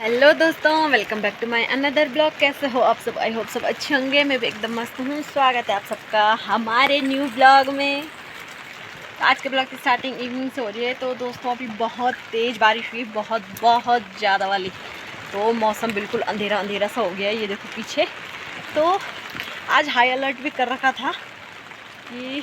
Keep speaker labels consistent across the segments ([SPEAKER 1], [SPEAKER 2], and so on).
[SPEAKER 1] Hello दोस्तों, welcome back to my another blog. कैसे हो आप सब? आई होप सब अच्छे होंगे। मैं भी एकदम मस्त हूँ। स्वागत है आप सबका हमारे न्यू ब्लॉग में। आज के ब्लॉग की स्टार्टिंग इवनिंग से हो रही है। तो दोस्तों अभी बहुत तेज़ बारिश हुई, बहुत बहुत ज़्यादा वाली। तो मौसम बिल्कुल अंधेरा अंधेरा सा हो गया है। ये देखो पीछे। तो आज हाई अलर्ट भी कर रखा था कि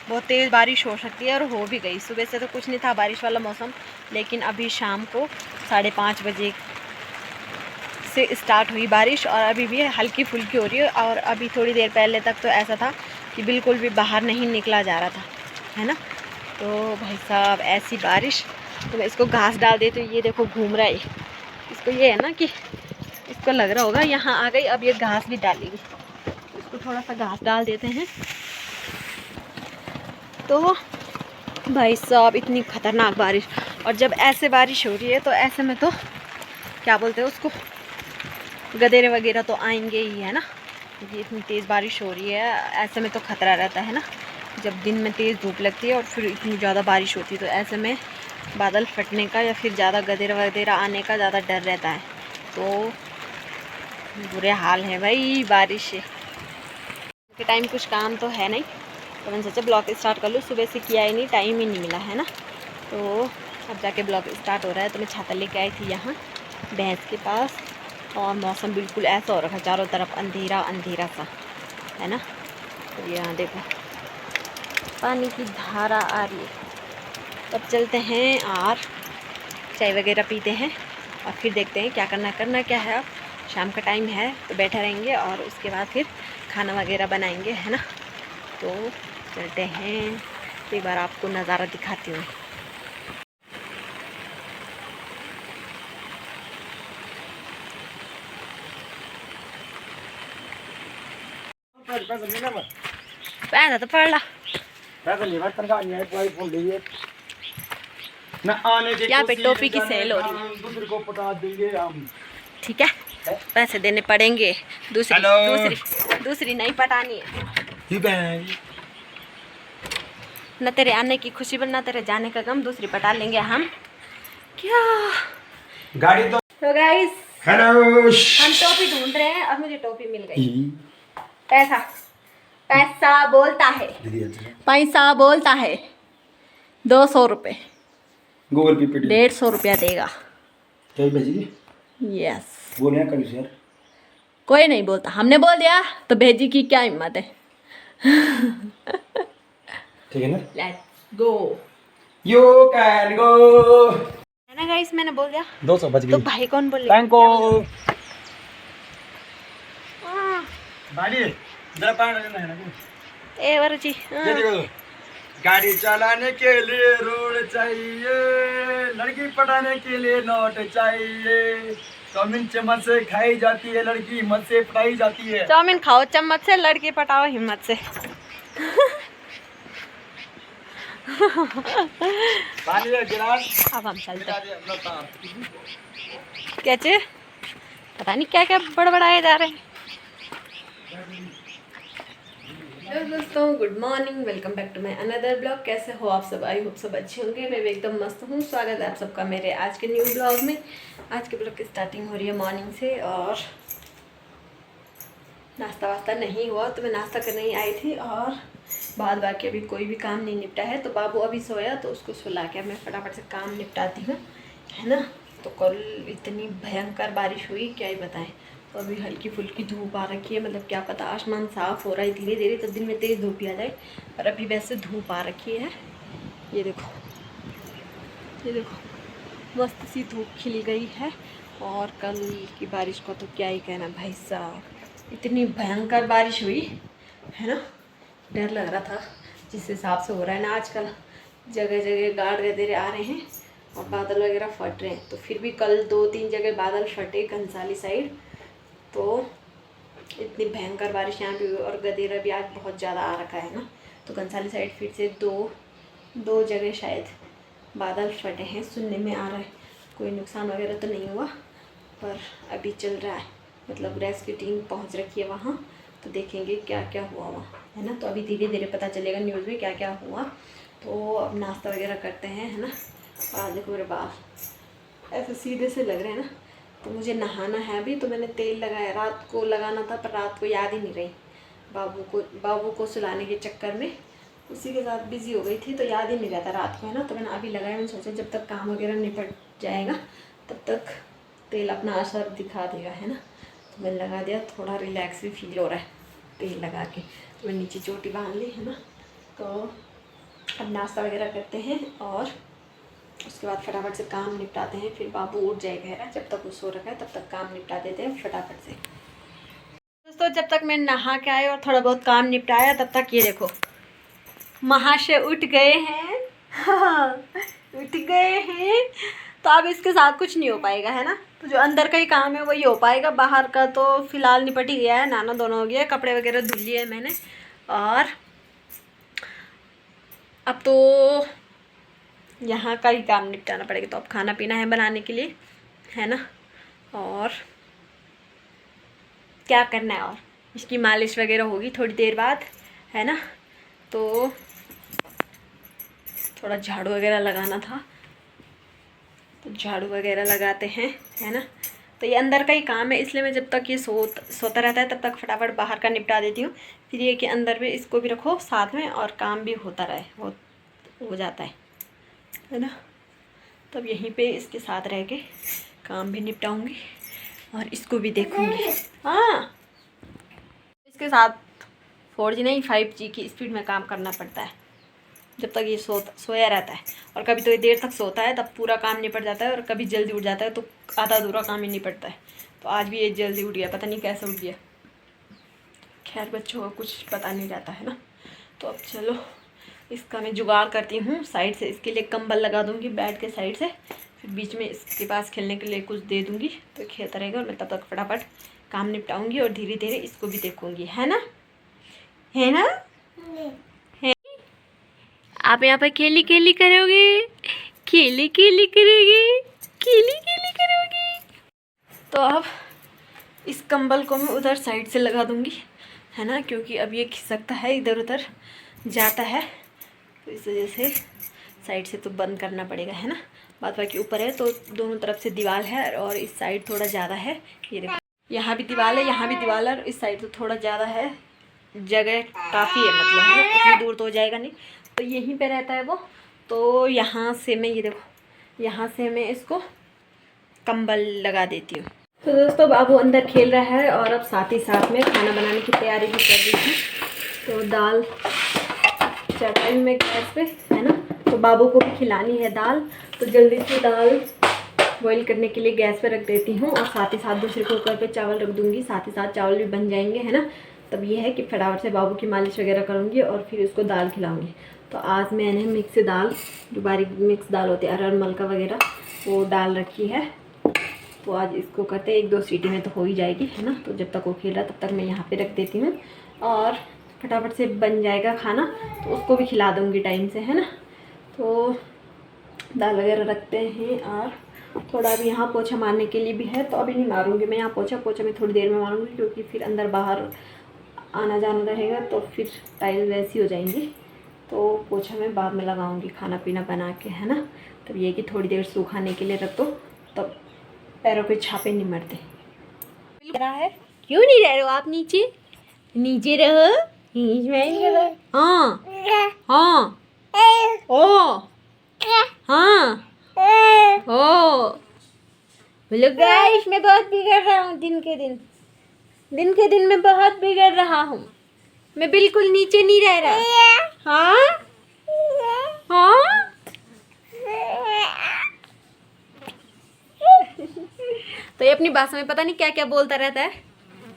[SPEAKER 1] बहुत तेज़ बारिश हो सकती है, और हो भी गई। सुबह से तो कुछ नहीं था बारिश वाला मौसम, लेकिन अभी शाम को 5:30 बजे से स्टार्ट हुई बारिश, और अभी भी हल्की फुल्की हो रही है। और अभी थोड़ी देर पहले तक तो ऐसा था कि बिल्कुल भी बाहर नहीं निकला जा रहा था, है ना। तो भाई साहब ऐसी बारिश। तो मैं इसको घास डाल दे, तो ये देखो घूम रहा है। इसको ये है ना कि इसको लग रहा होगा यहाँ आ गई, अब ये घास भी डालेगी। इसको थोड़ा सा घास डाल देते हैं। तो भाई साहब इतनी ख़तरनाक बारिश। और जब ऐसे बारिश हो रही है तो ऐसे में तो क्या बोलते हैं उसको, गधेरे वगैरह तो आएंगे ही, है ना। क्योंकि इतनी तेज़ बारिश हो रही है, ऐसे में तो ख़तरा रहता है ना। जब दिन में तेज़ धूप लगती है और फिर इतनी ज़्यादा बारिश होती है, तो ऐसे में बादल फटने का या फिर ज़्यादा गधेरे वगैरह आने का ज़्यादा डर रहता है। तो बुरे हाल है भाई बारिश के टाइम। कुछ काम तो है नहीं, तो मैंने सोचा ब्लॉग स्टार्ट कर लूँ। सुबह से किया ही नहीं, टाइम ही नहीं मिला, है ना। तो अब जाके ब्लॉग स्टार्ट हो रहा है। तो मैं छाता लेके आई थी यहाँ भैंस के पास, और मौसम बिल्कुल ऐसा हो रखा, चारों तरफ अंधेरा अंधेरा सा, है ना। तो यहाँ देखो पानी की धारा आ रही है। तब चलते हैं और चाय वगैरह पीते हैं, और फिर देखते हैं क्या करना क्या है। अब शाम का टाइम है तो बैठे रहेंगे, और उसके बाद फिर खाना वगैरह बनाएंगे, है ना। तो चलते हैं, तो एक बार आपको नज़ारा दिखाती हूँ। पैसा तो पड़ रहा यहाँ पे टोपी की सेल हो रही है। ठीक है, पैसे देने पड़ेंगे। दूसरी नहीं पटानी है। न तेरे आने की खुशी पर, न तेरे जाने का गम। दूसरी पटा लेंगे हम। क्या गाड़ी तो गाइस, हेलो, हम टोपी ढूंढ रहे हैं और मुझे टोपी मिल गई। पैसा बोलता है, पैसा बोलता है। 200 रुपये, गूगल पे 150 रुपया देगा। यस, बोले कर यार। कोई नहीं बोलता, हमने बोल दिया तो भेजी की क्या हिम्मत है। ठीक है ना, let's go, you can go, है ना गाइस। मैंने बोल दिया 200 बच गई। तो भाई कौन बोल रहा है? गाड़ी जरा पानी है ना ए वरची। ये देखो, गाड़ी चलाने के लिए रोड चाहिए, लड़की पटाने के लिए नोट चाहिए। चाउमीन चम्मच से खाई जाती है, लड़की हिम्मत से पटाई जाती है। चाउमीन खाओ चम्मच से, लड़की पटाओ हिम्मत से। अब हम चलते क्या चे? पता नहीं क्या क्या बड़बड़ाए जा रहे हैं। हेलो दोस्तों, good morning, welcome back to my another blog. कैसे हो आप सब? आई होप सब अच्छे होंगे। मैं भी एकदम मस्त हूँ। स्वागत है आप सबका मेरे आज के न्यू ब्लॉग में। आज के ब्लॉग की स्टार्टिंग हो रही है मॉर्निंग से, और नाश्ता वास्ता नहीं हुआ, तो मैं नाश्ता करने ही आई थी। और बाद बाकी अभी कोई भी काम नहीं निपटा है। तो बाबू अभी सोया, तो उसको सुला के मैं फटाफट से काम निपटाती हूँ, है ना। तो कल इतनी भयंकर बारिश हुई, क्या ही बताएं। तो अभी हल्की फुल्की धूप आ रखी है, मतलब क्या पता आसमान साफ़ हो रहा है धीरे धीरे, तो दिन में तेज़ धूप आ जाए। पर अभी वैसे धूप आ रखी है। ये देखो, ये देखो, मस्त सी धूप खिल गई है। और कल की बारिश का तो क्या ही कहना भाई साहब, इतनी भयंकर बारिश हुई, है ना। डर लग रहा था जिस हिसाब से हो रहा है ना आजकल। जगह जगह गाड़ गदेरे आ रहे हैं और बादल वगैरह फट रहे हैं। तो फिर भी कल 2-3 जगह बादल फटे घनसाली साइड, तो इतनी भयंकर बारिश यहाँ भी हुई। और गदेरा भी आज बहुत ज़्यादा आ रखा है ना। तो घनसाली साइड फिर से दो जगह शायद बादल फटे हैं, सुनने में आ रहा है। कोई नुकसान वगैरह तो नहीं हुआ, पर अभी चल रहा है, मतलब रेस्क्यू टीम पहुँच रखी है वहाँ। तो देखेंगे क्या क्या हुआ वहाँ, है ना। तो अभी धीरे धीरे पता चलेगा न्यूज़ में क्या क्या हुआ। तो अब नाश्ता वगैरह करते हैं, है ना। और देखो मेरे बाल ऐसे सीधे से लग रहे हैं ना, तो मुझे नहाना है अभी, तो मैंने तेल लगाया, रात को लगाना था पर रात को याद ही नहीं रही, बाबू को सुलाने के चक्कर में उसी के साथ बिज़ी हो गई थी, तो याद ही नहीं रहता रात को, है ना। तो मैंने अभी लगाया, मैंने सोचा जब तक काम वगैरह निपट जाएगा तब तक तेल अपना असर दिखा देगा, है ना। तो मैंने लगा दिया, थोड़ा रिलैक्स भी फील हो रहा है तेल लगा के। तो मैं नीचे चोटी बांध ली, है ना। तो अब नाश्ता वगैरह करते हैं और उसके बाद फटाफट से काम निपटाते हैं, फिर बाबू उठ जाएगा, जब तक वो सो रखा है तब तक काम निपटा देते हैं फटाफट से। दोस्तों जब तक मैं नहा के आई और थोड़ा बहुत काम निपटाया, तब तक ये देखो महाशय उठ गए हैं। हाँ, उठ गए हैं। तो अब इसके साथ कुछ नहीं हो पाएगा, है ना। तो जो अंदर का ही काम है वही हो पाएगा, बाहर का तो फिलहाल निपट ही गया है, नाना दोनों हो गया, कपड़े वगैरह धुल लिए है मैंने। और अब तो यहाँ का ही काम निपटाना पड़ेगा। तो अब खाना पीना है बनाने के लिए, है ना। और क्या करना है, और इसकी मालिश वगैरह होगी थोड़ी देर बाद, है ना। तो थोड़ा झाड़ू वगैरह लगाना था, तो झाड़ू वगैरह लगाते हैं, है ना। तो ये अंदर का ही काम है, इसलिए मैं जब तक ये सोता रहता है तब तक फटाफट बाहर का निपटा देती हूँ। फिर ये कि अंदर में इसको भी रखो साथ में और काम भी होता रहे, हो जाता है ना। तब यहीं पे इसके साथ रह के काम भी निपटाऊंगी और इसको भी देखूंगी। हाँ, इसके साथ 4G नहीं 5G की स्पीड में काम करना पड़ता है जब तक ये सोया रहता है। और कभी तो ये देर तक सोता है, तब पूरा काम निपट जाता है, और कभी जल्दी उठ जाता है तो आधा अधूरा काम ही निपटता है। तो आज भी ये जल्दी उठ गया, पता नहीं कैसे उठ गया। खैर बच्चों को कुछ पता नहीं रहता है ना। तो अब चलो इसका मैं जुगाड़ करती हूँ साइड से, इसके लिए कंबल लगा दूँगी बेड के साइड से, फिर बीच में इसके पास खेलने के लिए कुछ दे दूँगी तो खेलता रहेगा, और मैं तब तक फटाफट काम निपटाऊँगी और धीरे धीरे इसको भी देखूँगी, है ना। है ना, है। आप यहाँ पर खेली खेली करोगे, खेली खेली करोगे, खेली खेली करोगे। तो अब इस कंबल को मैं उधर साइड से लगा दूँगी, है ना, क्योंकि अब ये खिसकता है, इधर उधर जाता है, तो इस वजह से साइड से तो बंद करना पड़ेगा, है ना। बात बाकी ऊपर है तो दोनों तरफ से दीवार है, और इस साइड थोड़ा ज़्यादा है, ये देखो यहाँ भी दीवार है, यहाँ भी दीवार है, और इस साइड तो थोड़ा ज़्यादा है, जगह काफ़ी है, मतलब है ना, उतनी दूर तो हो जाएगा नहीं। तो यहीं पे रहता है वो, तो यहाँ से मैं ये देखो, यहाँ से मैं इसको कंबल लगा देती हूँ। तो दोस्तों बाबू अंदर खेल रहा है, और अब साथ ही साथ में खाना बनाने की तैयारी भी कर रही थी। तो दाल चढ़ाई में गैस पे, है ना। तो बाबू को भी खिलानी है दाल, तो जल्दी से दाल बॉईल करने के लिए गैस पे रख देती हूँ, और साथ ही साथ दूसरे कुकर पे चावल रख दूँगी, साथ ही साथ चावल भी बन जाएंगे, है ना। तब ये है कि फटाफट से बाबू की मालिश वगैरह करूँगी और फिर उसको दाल खिलाऊँगी। तो आज मैंने मिक्स दाल, जो बारीक मिक्स दाल होती है अरहर मलका वगैरह, वो डाल रखी है। तो आज इसको करते 1-2 सीटी में तो हो ही जाएगी, है ना। तो जब तक वो खेल रहा तब तक मैं यहाँ पे रख देती हूँ, और फटाफट से बन जाएगा खाना, तो उसको भी खिला दूँगी टाइम से, है ना। तो दाल वगैरह रखते हैं, और थोड़ा अभी यहाँ पोछा मारने के लिए भी है, तो अभी नहीं मारूँगी मैं यहाँ पोछा मैं थोड़ी देर में मारूँगी, क्योंकि फिर अंदर बाहर आना जाना रहेगा तो फिर टाइल वैसी हो जाएंगी। तो पोछा मैं बाद में लगाऊँगी खाना पीना बना के, है ना। तब ये कि थोड़ी देर सूखाने के लिए रख दो, तब पैरों पे छापे नहीं मरते। है क्यों नहीं रह रहे हो आप, नीचे नीचे रहो, हाँ हाँ ओ हाँ ओ। बोलो गाइस, मैं बहुत बिगड़ रहा हूँ, दिन के दिन मैं बहुत बिगड़ रहा हूँ, मैं बिल्कुल नीचे नहीं रह रहा। हाँ हाँ तो ये अपनी भाषा में पता नहीं क्या क्या बोलता रहता है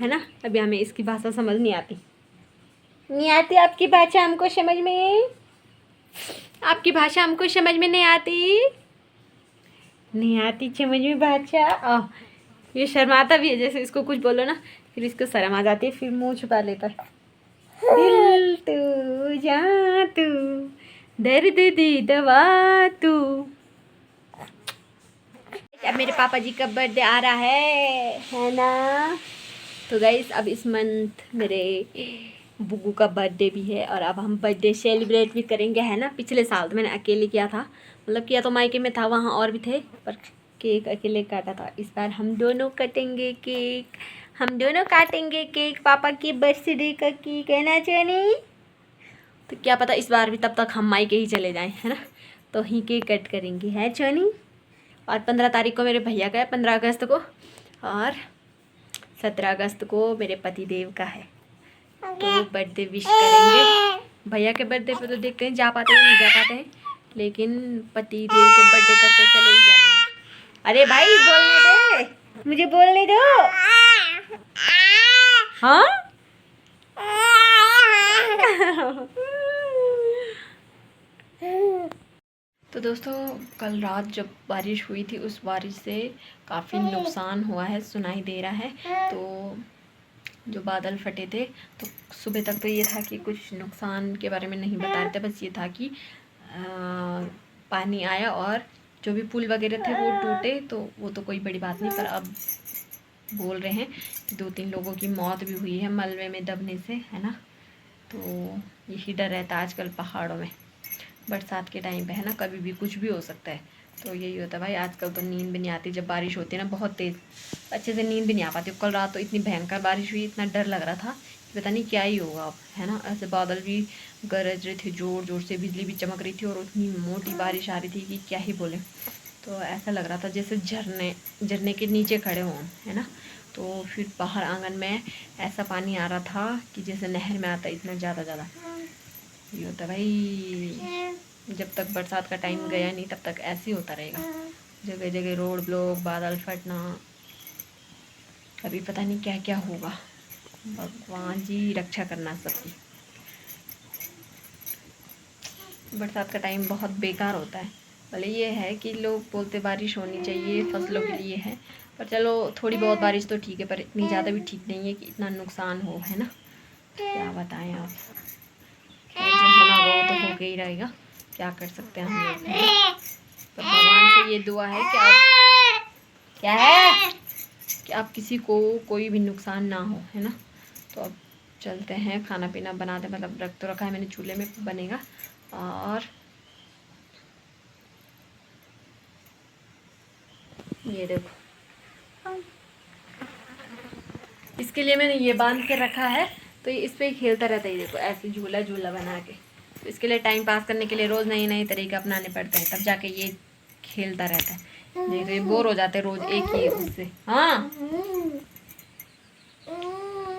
[SPEAKER 1] ना। अभी हमें इसकी भाषा समझ नहीं आती आपकी भाषा हमको समझ में, आपकी भाषा हमको समझ में नहीं आती समझ में भाषा। ये शर्माता भी है, जैसे इसको कुछ बोलो ना फिर इसको शर्म आ जाती है, फिर मुंह छुपा लेता है। दिल तू जा तू, दर्द दी दवा तू। अब मेरे पापा जी का बर्थडे आ रहा है ना। तो गाइस अब इस मंथ मेरे बुग्गू का बर्थडे भी है, और अब हम बर्थडे सेलिब्रेट भी करेंगे, है ना। पिछले साल तो मैंने अकेले किया था, मतलब किया तो मायके में था, वहाँ और भी थे, पर केक अकेले काटा था। इस बार हम दोनों कटेंगे केक, हम दोनों काटेंगे केक, पापा की बर्थडे का केक, है ना चनी? तो क्या पता इस बार भी तब तक हम मायके ही चले जाएं, है ना, तो ही केक कट करेंगे, है चनी? और 15 तारीख को मेरे भैया का है, 15 अगस्त को, और 17 अगस्त को मेरे पति देव का है। तो बर्थडे विश करेंगे। भैया के बर्थडे पे तो देखते हैं जा पाते हैं नहीं जा पाते हैं, लेकिन पति देव के बर्थडे तक तो चले ही जाएंगे। अरे भाई बोलने दे, मुझे बोलने दो। हाँ तो दोस्तों कल रात जब बारिश हुई थी उस बारिश से काफ़ी नुकसान हुआ है, सुनाई दे रहा है। तो जो बादल फटे थे तो सुबह तक तो ये था कि कुछ नुकसान के बारे में नहीं बता रहे थे, बस ये था कि पानी आया और जो भी पुल वगैरह थे वो टूटे, तो वो तो कोई बड़ी बात नहीं। पर अब बोल रहे हैं कि 2-3 लोगों की मौत भी हुई है मलबे में दबने से, है ना। तो यही डर रहता है आजकल पहाड़ों में, बरसात के टाइम पे, है ना, कभी भी कुछ भी हो सकता है। तो यही होता है भाई, आजकल तो नींद भी नहीं आती जब बारिश होती है ना, बहुत तेज़, अच्छे से नींद भी नहीं आ पाती। कल रात तो इतनी भयंकर बारिश हुई, इतना डर लग रहा था कि पता नहीं क्या ही होगा अब, है ना। ऐसे बादल भी गरज रहे थे ज़ोर ज़ोर से, बिजली भी चमक रही थी और उतनी मोटी बारिश आ रही थी कि क्या ही बोले। तो ऐसा लग रहा था जैसे झरने के नीचे खड़े हों, है ना। तो फिर बाहर आंगन में ऐसा पानी आ रहा था कि जैसे नहर में आता, इतना ज़्यादा ये होता है भाई। जब तक बरसात का टाइम गया नहीं तब तक ऐसे ही होता रहेगा, जगह जगह रोड ब्लॉक, बादल फटना, अभी पता नहीं क्या क्या होगा। भगवान जी रक्षा करना सबकी। बरसात का टाइम बहुत बेकार होता है। भले ये है कि लोग बोलते बारिश होनी चाहिए, फसलों के लिए है, पर चलो थोड़ी बहुत बारिश तो ठीक है, पर इतनी ज़्यादा भी ठीक नहीं है कि इतना नुकसान हो, है ना। क्या बताएं आप, जो होना वो तो हो ही रहेगा, क्या कर सकते हैं हम लोग। पर भगवान से ये दुआ है कि आप क्या है कि आप किसी को कोई भी नुकसान ना हो, है ना। तो अब चलते हैं, खाना पीना बना दे, मतलब रख तो रखा है मैंने चूल्हे में, बनेगा। और ये देखो, इसके लिए मैंने ये बांध के रखा है, तो ये इस पर खेलता रहता है। देखो ऐसे झूला झूला बना के, तो इसके लिए टाइम पास करने के लिए रोज़ नए नए तरीके अपनाने पड़ते हैं, तब जाके ये खेलता रहता है, नहीं तो ये बोर हो जाते रोज़ एक ही उससे। हाँ